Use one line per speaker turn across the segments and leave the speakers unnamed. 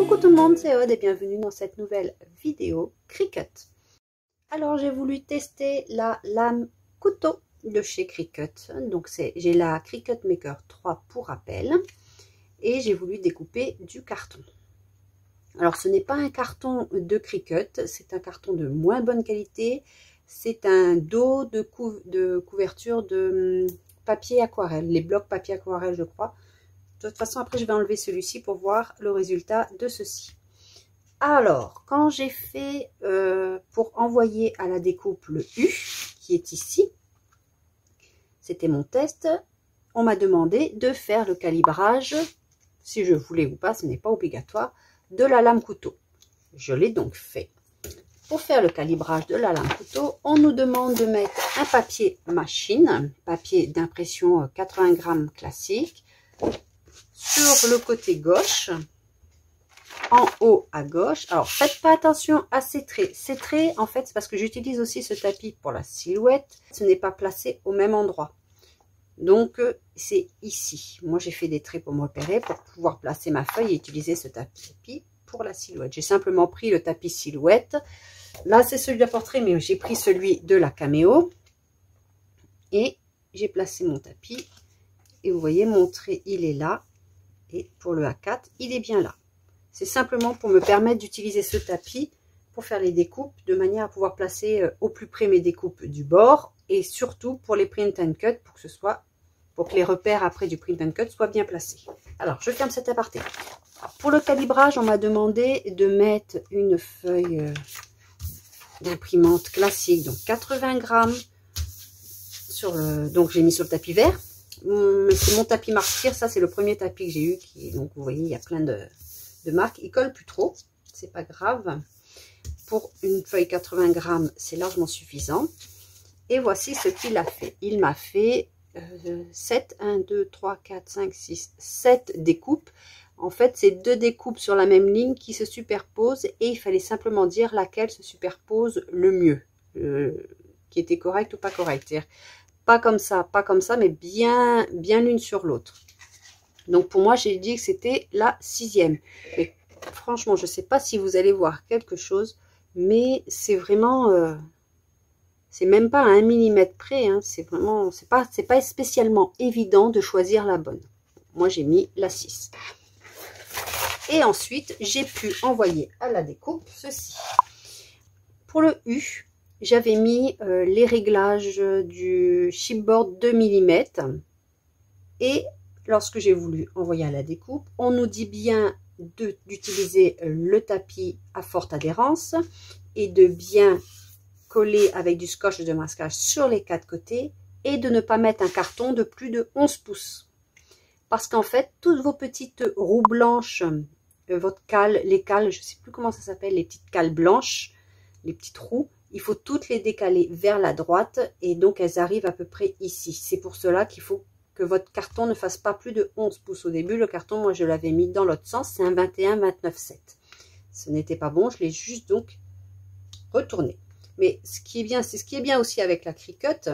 Coucou tout le monde, c'est Aude et bienvenue dans cette nouvelle vidéo Cricut. Alors j'ai voulu tester la lame couteau de chez Cricut. Donc j'ai la Cricut Maker 3 pour rappel et j'ai voulu découper du carton. Alors ce n'est pas un carton de Cricut, c'est un carton de moins bonne qualité. C'est un dos de couverture de papier aquarelle, les blocs papier aquarelle je crois. De toute façon, après, je vais enlever celui-ci pour voir le résultat de ceci. Alors, quand j'ai fait pour envoyer à la découpe le U, qui est ici, c'était mon test, on m'a demandé de faire le calibrage, si je voulais ou pas, ce n'est pas obligatoire, de la lame couteau. Je l'ai donc fait. Pour faire le calibrage de la lame couteau, on nous demande de mettre un papier machine, papier d'impression 80 grammes classique, sur le côté gauche, en haut à gauche. Alors faites pas attention à ces traits. Ces traits, en fait, c'est parce que j'utilise aussi ce tapis pour la silhouette. Ce n'est pas placé au même endroit. Donc c'est ici. Moi j'ai fait des traits pour me repérer, pour pouvoir placer ma feuille et utiliser ce tapis pour la silhouette. J'ai simplement pris le tapis silhouette. Là c'est celui de portrait, mais j'ai pris celui de la caméo. Et j'ai placé mon tapis. Et vous voyez, mon trait, il est là. Et pour le A4, il est bien là. C'est simplement pour me permettre d'utiliser ce tapis pour faire les découpes, de manière à pouvoir placer au plus près mes découpes du bord. Et surtout pour les print and cut, pour que les repères après du print and cut soient bien placés. Alors, je ferme cet aparté. Alors, pour le calibrage, on m'a demandé de mettre une feuille d'imprimante classique, donc 80 grammes. Donc, j'ai mis sur le tapis vert. C'est mon tapis martyr, ça c'est le premier tapis que j'ai eu, donc vous voyez il y a plein de marques, il colle plus trop, c'est pas grave. Pour une feuille 80 grammes, c'est largement suffisant. Et voici ce qu'il a fait. Il m'a fait 7, 1, 2, 3, 4, 5, 6, 7 découpes. En fait, c'est 2 découpes sur la même ligne qui se superposent et il fallait simplement dire laquelle se superpose le mieux, qui était correct ou pas correct. Pas comme ça, mais bien l'une sur l'autre. Donc pour moi, j'ai dit que c'était la 6e. Mais franchement, je ne sais pas si vous allez voir quelque chose, mais c'est vraiment, c'est même pas à 1 mm près. Hein, c'est vraiment, c'est pas spécialement évident de choisir la bonne. Moi, j'ai mis la 6. Et ensuite, j'ai pu envoyer à la découpe ceci. Pour le U, j'avais mis les réglages du chipboard 2 mm et lorsque j'ai voulu envoyer à la découpe, on nous dit bien d'utiliser le tapis à forte adhérence et de bien coller avec du scotch de masquage sur les 4 côtés et de ne pas mettre un carton de plus de 11 pouces. Parce qu'en fait, toutes vos petites roues blanches, votre cale, les cales, je ne sais plus comment ça s'appelle, les petites cales blanches, les petites roues, il faut toutes les décaler vers la droite et donc elles arrivent à peu près ici. C'est pour cela qu'il faut que votre carton ne fasse pas plus de 11 pouces au début. Le carton, moi je l'avais mis dans l'autre sens, c'est un 21-29-7. Ce n'était pas bon, je l'ai juste donc retourné. Mais ce qui est bien, c'est ce qui est bien aussi avec la Cricut.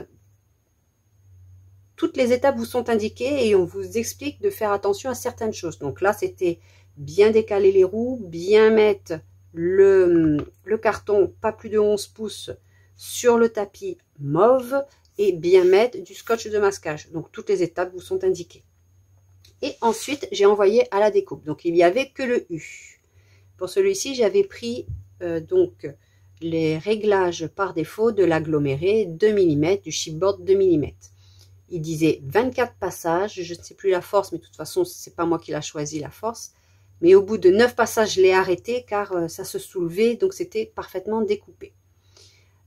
Toutes les étapes vous sont indiquées et on vous explique de faire attention à certaines choses. Donc là, c'était bien décaler les roues, bien mettre le carton pas plus de 11 pouces sur le tapis mauve et bien mettre du scotch de masquage. Donc toutes les étapes vous sont indiquées. Et ensuite j'ai envoyé à la découpe. Donc il n'y avait que le U. Pour celui-ci j'avais pris donc les réglages par défaut de l'aggloméré 2 mm, du chipboard 2 mm. Il disait 24 passages, je ne sais plus la force, mais de toute façon c'est pas moi qui l'a choisi la force. Mais au bout de 9 passages, je l'ai arrêté car ça se soulevait, donc c'était parfaitement découpé.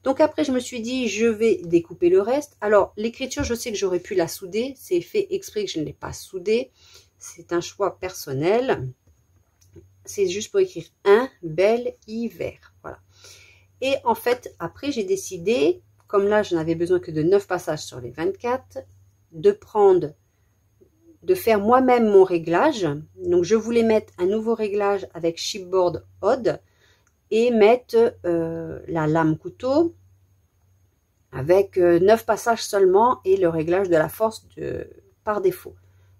Donc après, je me suis dit, je vais découper le reste. Alors, l'écriture, je sais que j'aurais pu la souder. C'est fait exprès que je ne l'ai pas soudée. C'est un choix personnel. C'est juste pour écrire un bel hiver. Voilà. Et en fait, après, j'ai décidé, comme là, je n'avais besoin que de 9 passages sur les 24, de faire moi-même mon réglage. Donc je voulais mettre un nouveau réglage avec chipboard odd et mettre la lame couteau avec 9 passages seulement et le réglage de la force par défaut.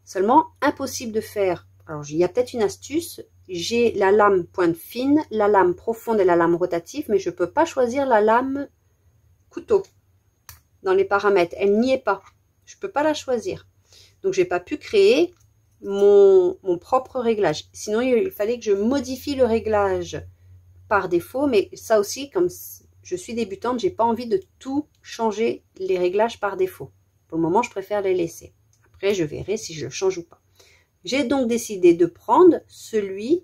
Seulement impossible de faire. Alors il y a peut-être une astuce, j'ai la lame pointe fine, la lame profonde et la lame rotative, mais je ne peux pas choisir la lame couteau dans les paramètres. Elle n'y est pas. Je ne peux pas la choisir. Donc, je n'ai pas pu créer mon propre réglage. Sinon, il fallait que je modifie le réglage par défaut. Mais ça aussi, comme je suis débutante, j'ai pas envie de tout changer les réglages par défaut. Pour le moment, je préfère les laisser. Après, je verrai si je le change ou pas. J'ai donc décidé de prendre celui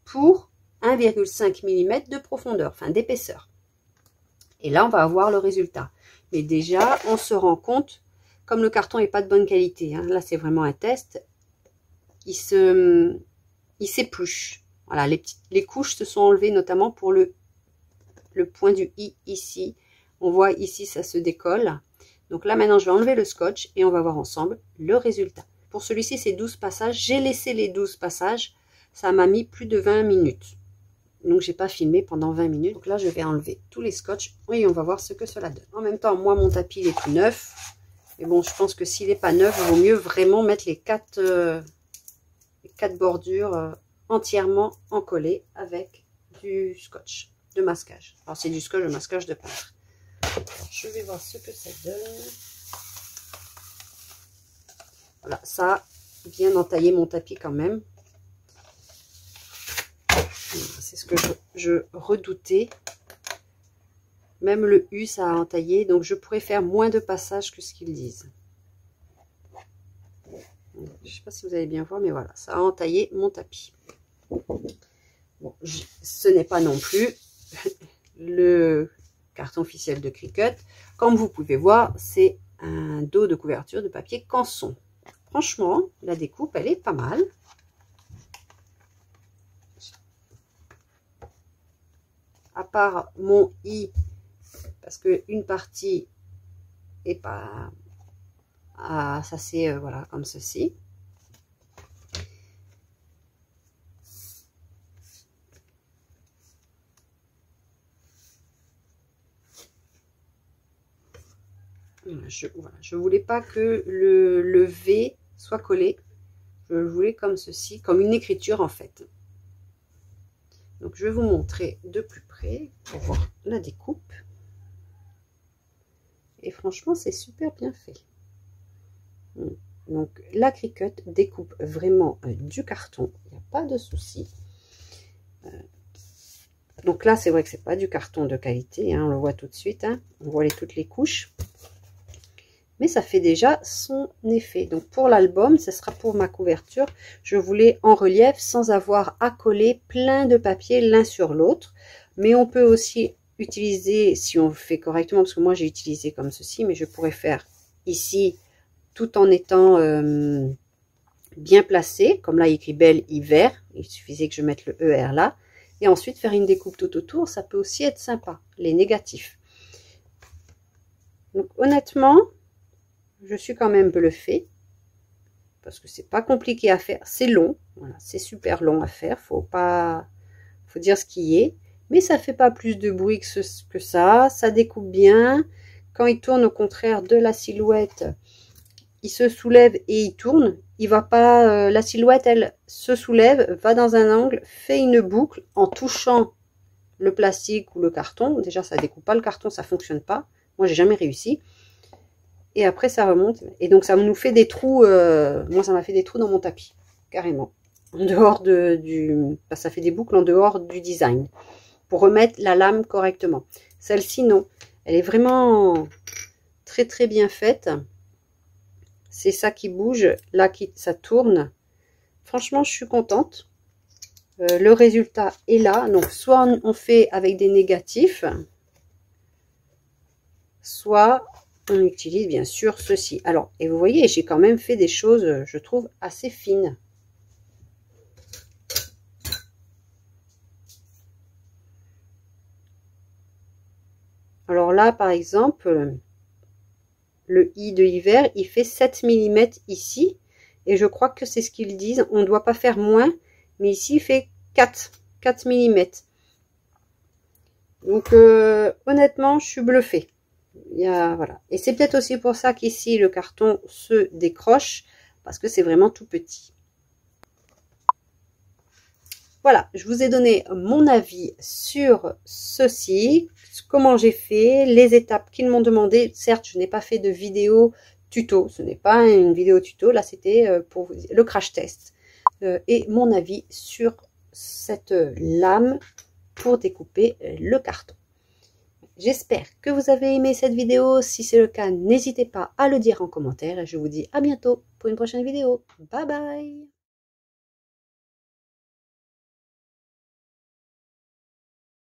pour 1,5 mm de profondeur, enfin d'épaisseur. Et là, on va avoir le résultat. Mais déjà, on se rend compte, comme le carton n'est pas de bonne qualité, hein, là c'est vraiment un test, il s'épluche. Voilà, les couches se sont enlevées, notamment pour le point du i ici. On voit ici, ça se décolle. Donc là, maintenant, je vais enlever le scotch et on va voir ensemble le résultat. Pour celui-ci, c'est 12 passages. J'ai laissé les 12 passages. Ça m'a mis plus de 20 minutes. Donc, j'ai pas filmé pendant 20 minutes. Donc là, je vais enlever tous les scotch et on va voir ce que cela donne. En même temps, moi, mon tapis, il est tout neuf. Mais bon, je pense que s'il n'est pas neuf, il vaut mieux vraiment mettre les quatre bordures entièrement encollées avec du scotch de masquage. Alors, c'est du scotch de masquage de peintre. Alors, je vais voir ce que ça donne. Voilà, ça a bien entaillé mon tapis quand même. C'est ce que je redoutais. Même le U, ça a entaillé. Donc, je pourrais faire moins de passages que ce qu'ils disent. Je ne sais pas si vous allez bien voir, mais voilà, ça a entaillé mon tapis. Bon, ce n'est pas non plus le carton officiel de Cricut. Comme vous pouvez voir, c'est un dos de couverture de papier Canson. Franchement, la découpe, elle est pas mal. À part mon i, parce que une partie est pas... Ah, ça c'est voilà, comme ceci. Je voulais pas que le V soit collé. Je le voulais comme ceci, comme une écriture en fait. Donc je vais vous montrer de plus près pour voir la découpe. Et franchement, c'est super bien fait. Donc la Cricut découpe vraiment du carton. Il n'y a pas de souci. Donc là, c'est vrai que c'est pas du carton de qualité. Hein, on le voit tout de suite. Hein, on voit toutes les couches. Mais ça fait déjà son effet. Donc pour l'album, ce sera pour ma couverture. Je voulais en relief sans avoir à coller plein de papiers l'un sur l'autre. Mais on peut aussi utiliser, si on fait correctement, parce que moi j'ai utilisé comme ceci, mais je pourrais faire ici tout en étant bien placé. Comme là il écrit Belle Hiver, il suffisait que je mette le ER là. Et ensuite faire une découpe tout autour, ça peut aussi être sympa, les négatifs. Donc honnêtement, je suis quand même bluffée parce que c'est pas compliqué à faire. C'est long, voilà, c'est super long à faire. Faut dire ce qui est, mais ça fait pas plus de bruit que ça. Ça découpe bien. Quand il tourne, au contraire de la silhouette, il se soulève et il tourne. Il va pas. La silhouette, elle se soulève, va dans un angle, fait une boucle en touchant le plastique ou le carton. Déjà, ça découpe pas le carton, ça fonctionne pas. Moi, j'ai jamais réussi. Et après, ça remonte. Et donc, ça nous fait des trous. Moi, ça m'a fait des trous dans mon tapis. Carrément. En dehors ça fait des boucles en dehors du design. Pour remettre la lame correctement. Celle-ci, non. Elle est vraiment très, très bien faite. C'est ça qui bouge. Là, ça tourne. Franchement, je suis contente. Le résultat est là. Donc, soit on fait avec des négatifs. Soit... on utilise bien sûr ceci. Alors, et vous voyez, j'ai quand même fait des choses, je trouve, assez fines. Alors là, par exemple, le i de hiver, il fait 7 mm ici. Et je crois que c'est ce qu'ils disent. On ne doit pas faire moins, mais ici, il fait 4 mm. Donc, honnêtement, je suis bluffée. Voilà. Et c'est peut-être aussi pour ça qu'ici le carton se décroche, parce que c'est vraiment tout petit. Voilà, je vous ai donné mon avis sur ceci, comment j'ai fait, les étapes qu'ils m'ont demandé. Certes, je n'ai pas fait de vidéo tuto, ce n'est pas une vidéo tuto, là c'était pour le crash test et mon avis sur cette lame pour découper le carton. J'espère que vous avez aimé cette vidéo. Si c'est le cas, n'hésitez pas à le dire en commentaire et je vous dis à bientôt pour une prochaine vidéo. Bye bye!